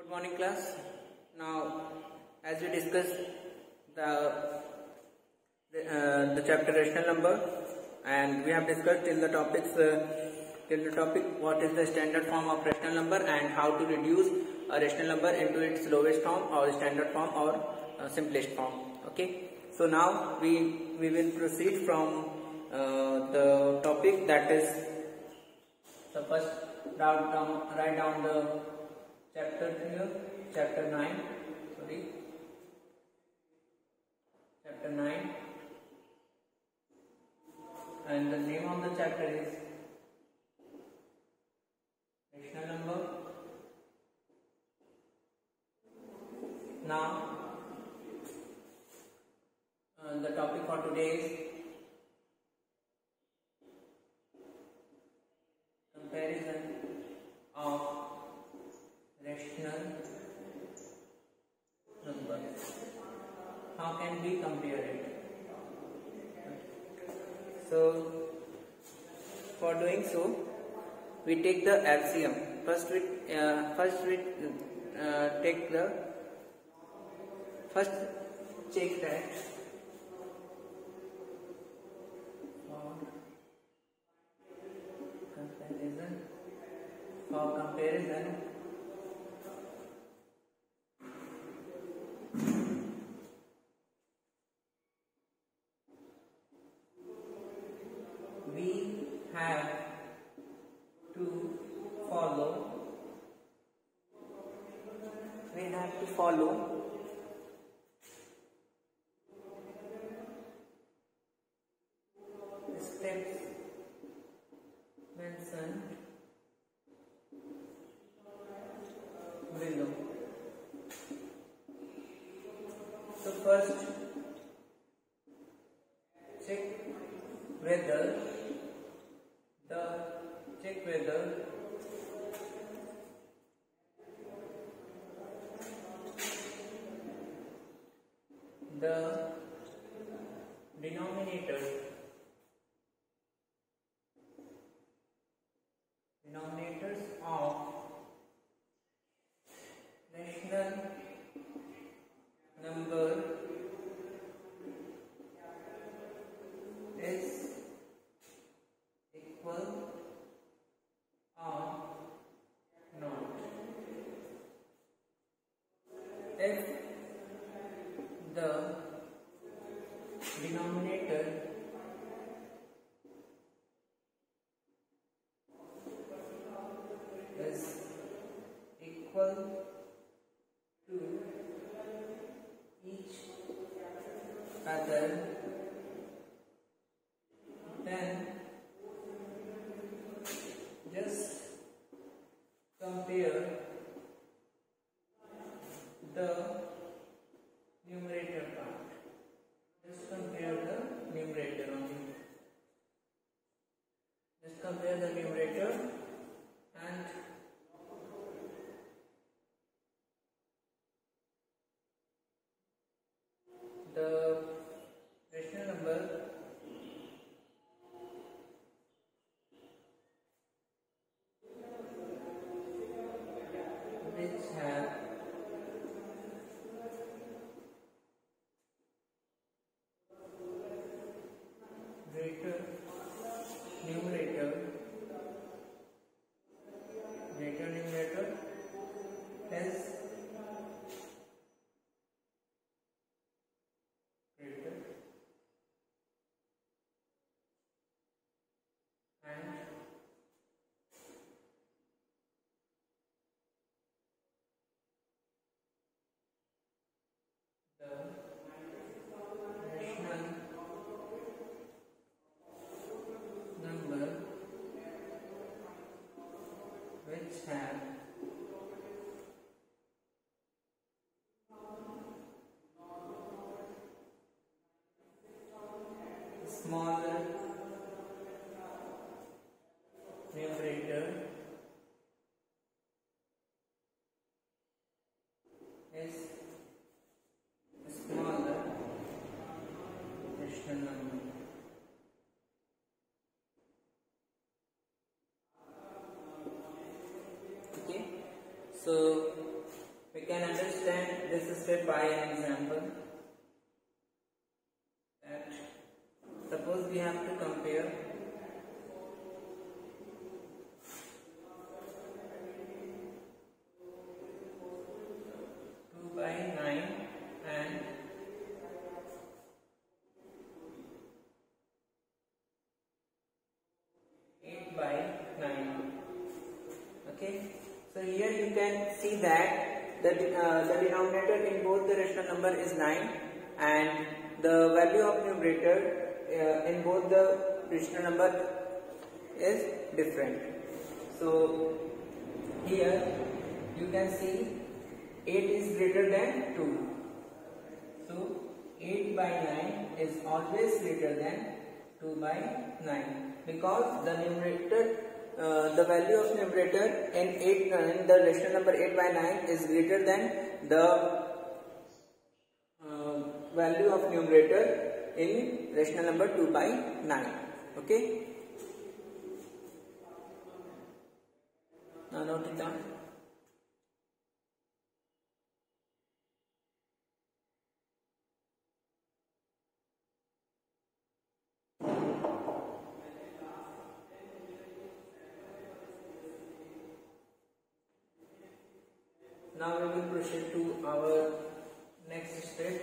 Good morning, class. Now, as we discussed the chapter rational number, and we have discussed till the topic what is the standard form of rational number and how to reduce a rational number into its lowest form or standard form or simplest form. Okay. So now we will proceed from the topic, that is the first. Write down the chapter here, chapter 9, and the name of the chapter is rational number. Now the topic for today is comparison of rational numbers. How can we compare it? So for doing so, we take the LCM. First we check that for comparison we have to follow steps mentioned below. So first, check whether the denominators of rational number is equal or not. If the denominator is equal to each other, then just compare the numerator part. Just compare the numerator only. Just compare the numerator and the rational number which have greater numerator is greater and the rational number which have smaller numerator is smaller rational number. Okay, so We can understand this step by an example. That suppose we have to compare 2/9 and 8/9. Okay, so here you can see that the denominator in both the rational number is 9 and the value of numerator in both the rational number is different. So here you can see 8 is greater than 2. So 8/9 is always greater than 2/9 because the numerator the value of numerator in the rational number 8/9 is greater than the value of numerator in rational number 2/9. Okay, now note it down. Now we will proceed to our next step.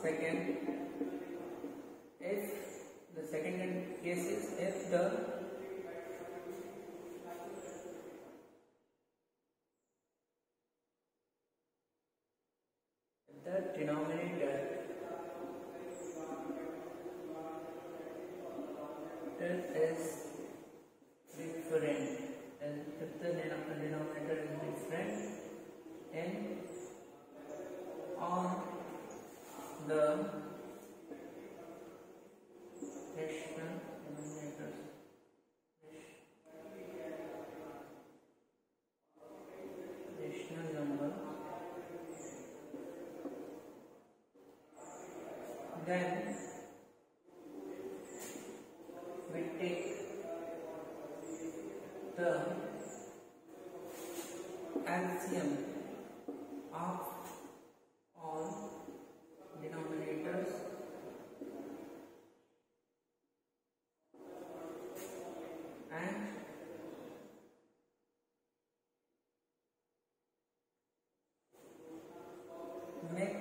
Second, if the second case is if the denominator is different, and if the denominator is different in all the rational denominators, rational number, then we take the LCM of all denominators and make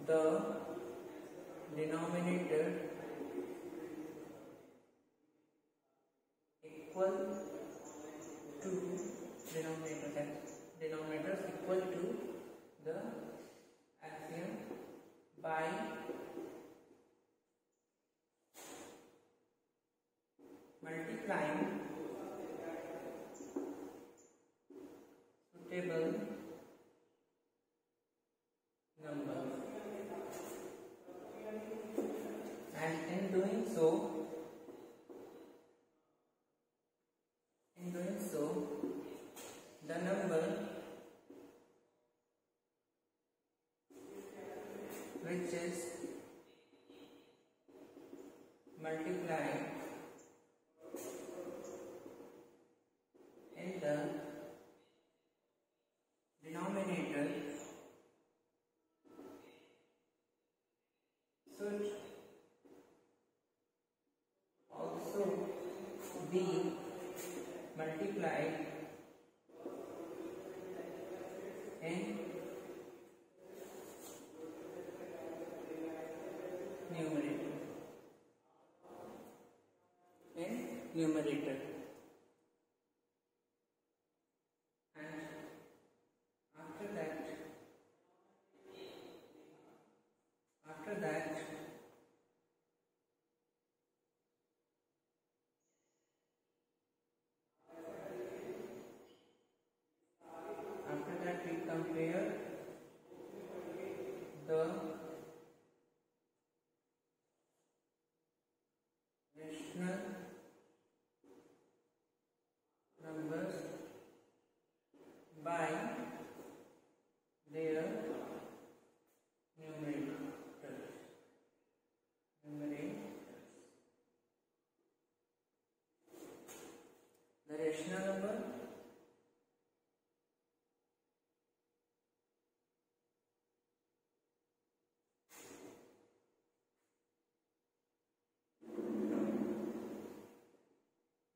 the denominator equal to denominators equal to the LCM by multiplying suitable numbers, and in doing so the number which is multiplied in the denominator should also be multiplied in numerator. And after that we compare the rational number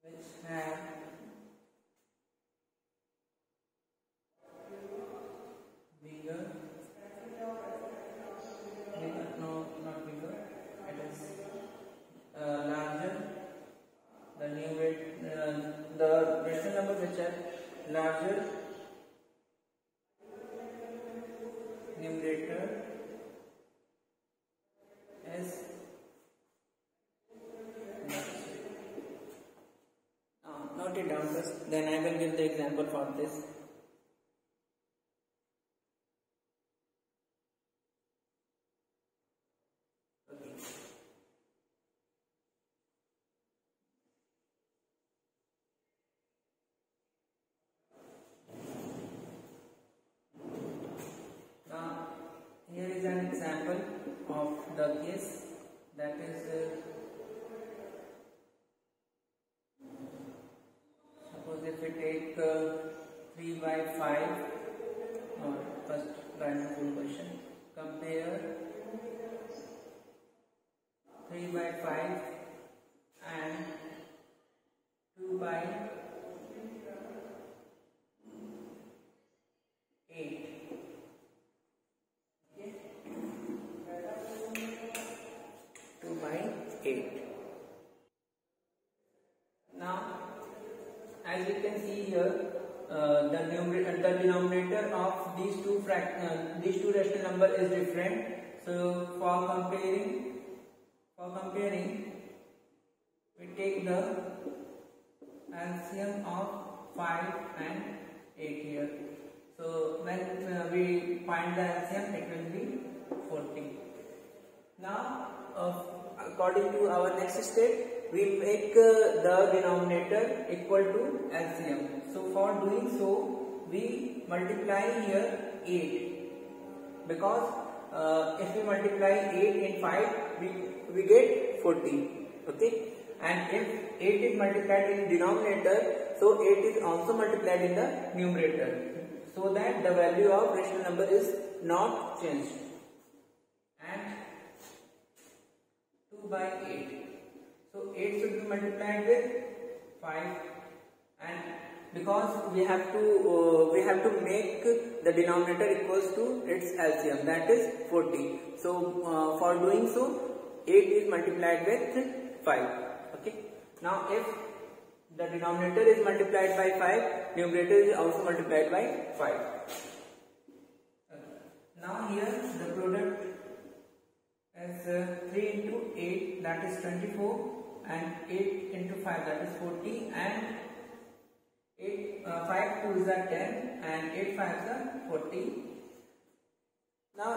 which have bigger, no, not bigger, it is larger, the the rational numbers which are larger numerator is note it down first, then I will give the example for this. Here is an example of the case, that is suppose if we take 3 by 5, or first random full question, compare 3 by 5 and 2 by 8. 8. Now, as you can see here, the denominator of these two rational number is different. So for comparing, we take the LCM of 5 and 8 here. So when we find the LCM, it will be 40. Now, according to our next step, we make the denominator equal to LCM. So for doing so, we multiply here 8, because if we multiply 8 in 5, we get 40. Okay, and if 8 is multiplied in denominator, so 8 is also multiplied in the numerator, so that the value of rational number is not changed. And 2 by 8. So 8 should be multiplied with 5, and because we have to make the denominator equals to its LCM, that is 40. So for doing so, 8 is multiplied with 5. Okay. Now if the denominator is multiplied by 5, numerator is also multiplied by 5. Now here the product is 3 into 8, that is 24, and 8 into 5, that is 40, and 5 2s are 10, and 8 5s are 40. Now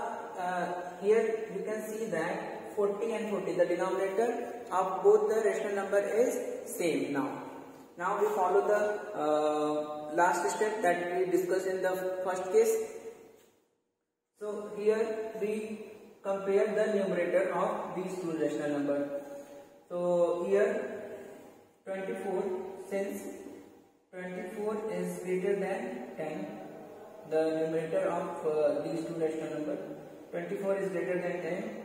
here you can see that 40 and 40, the denominator of both the rational number is same. Now we follow the last step that we discussed in the first case. So here we compare the numerator of these two rational numbers. So here 24, since 24 is greater than 10, the numerator of these two rational numbers, 24 is greater than 10,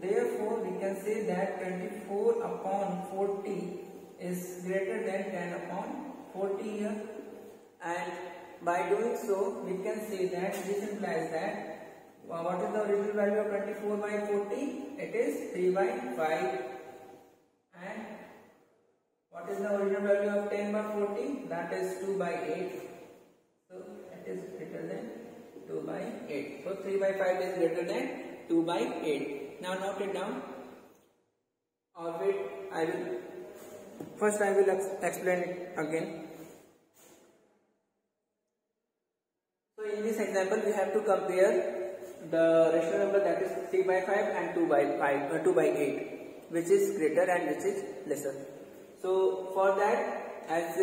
therefore we can say that 24 upon 40 is greater than 10 upon 40 here, and by doing so we can say that this implies that what is the original value of 24 by 40? It is 3 by 5. And what is the original value of 10 by 40? That is 2 by 8. So it is greater than 2 by 8. So 3 by 5 is greater than 2 by 8. Now note it down. Or wait, I will explain it again. So in this example, we have to compare the rational number, that is 3 by 5 and 2 by 8, which is greater and which is lesser. So for that, as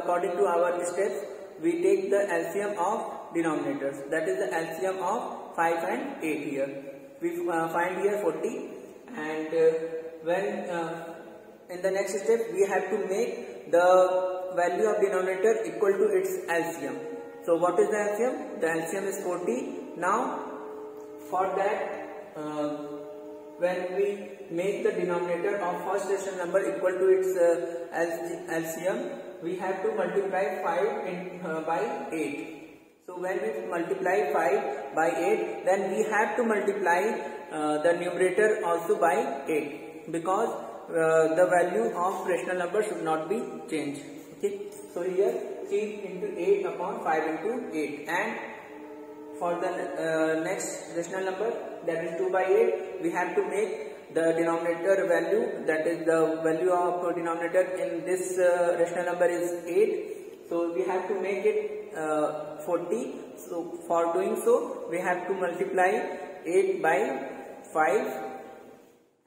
according to our steps, we take the LCM of denominators, that is the LCM of 5 and 8 here. We find here 40, and when in the next step we have to make the value of denominator equal to its LCM. So what is the LCM? The LCM is 40. Now for that, when we make the denominator of first rational number equal to its LCM, we have to multiply 5 by 8. So when we multiply 5 by 8, then we have to multiply the numerator also by 8, because the value of rational number should not be changed. Okay. So here 3 into 8 upon 5 into 8, and for the next rational number, that is 2 by 8, we have to make the denominator value, that is the value of denominator in this rational number is 8. So we have to make it 40. So for doing so, we have to multiply 8 by 5,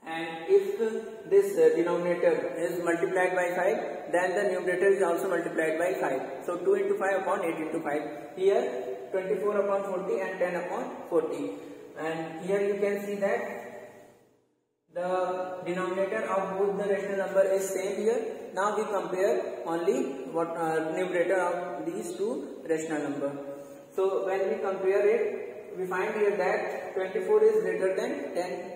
and if this denominator is multiplied by 5, then the numerator is also multiplied by 5. So 2 into 5 upon 8 into 5. Here 24 upon 40 and 10 upon 40. And here you can see that the denominator of both the rational number is same here. Now we compare only what numerator of these two rational number. So when we compare it, we find here that 24 is greater than 10.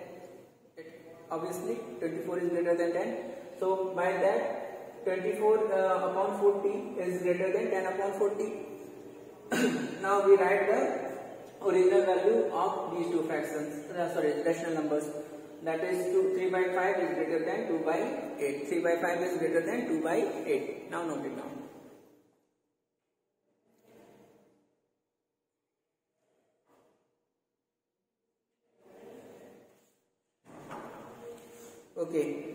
Obviously 24 is greater than 10. So by that 24 upon 40 is greater than 10 upon 40. Now we write the original value of these two fractions, rational numbers. That is 3 by 5 is greater than 2 by 8. 3 by 5 is greater than 2 by 8. Now note it down. Okay.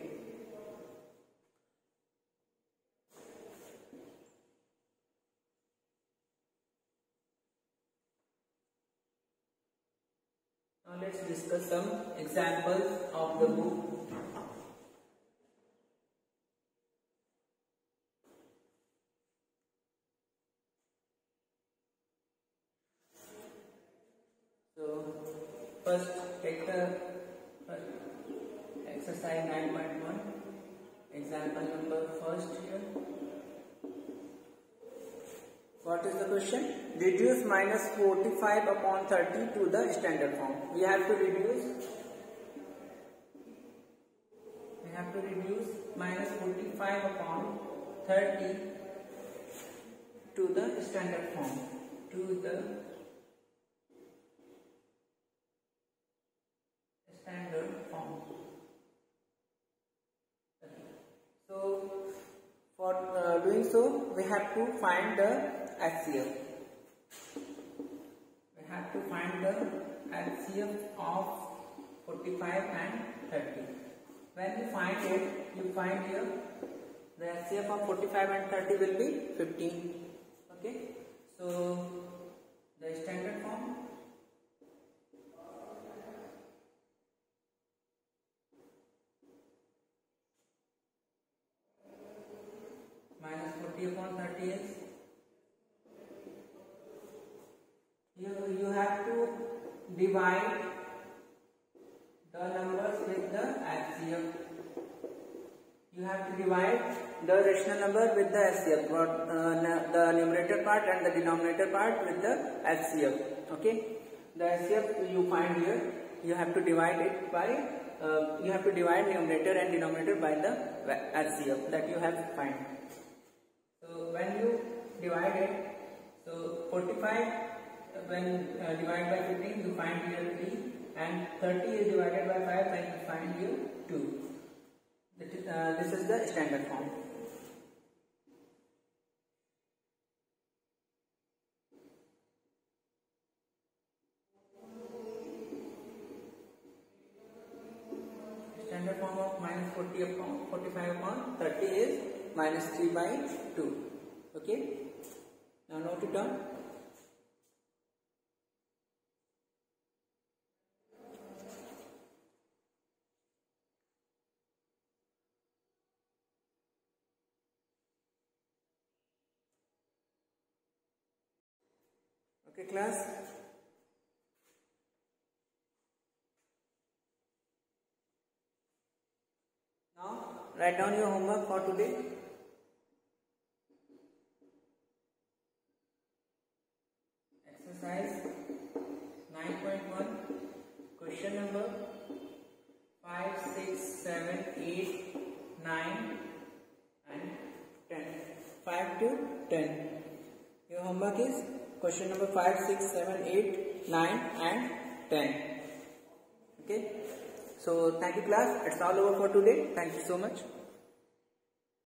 Now let's discuss some examples of the book. So first take the exercise 9.1, example number first here. What is the question? Reduce minus 45 upon 30 to the standard form. We have to reduce minus 45 upon 30 to the standard form. So for doing so, we have to find the HCF. We have to find the HCF of 45 and 30. When you find it, you find here the HCF of 45 and 30 will be 15. Okay. So the standard form, minus 40 upon 30 is, you have to divide the numbers with the HCF. You have to divide the rational number with the HCF, the numerator part and the denominator part with the HCF. Okay, the HCF you find here, you have to divide it by, you have to divide numerator and denominator by the HCF that you have to find. So when you divide it, so 45 when divided by 15, you find here 3, and 30 is divided by 5, and you find here 2. This is the standard form. Standard form of minus 40 upon 45 upon 30 is minus 3 by 2. Okay. Now note it down. Okay, class. Now write down your homework for today. question number 5, 6, 7, 8, 9 and 10. 5 to 10. Your homework is question number 5, 6, 7, 8, 9 and 10. Okay. So thank you class. It's all over for today. Thank you so much.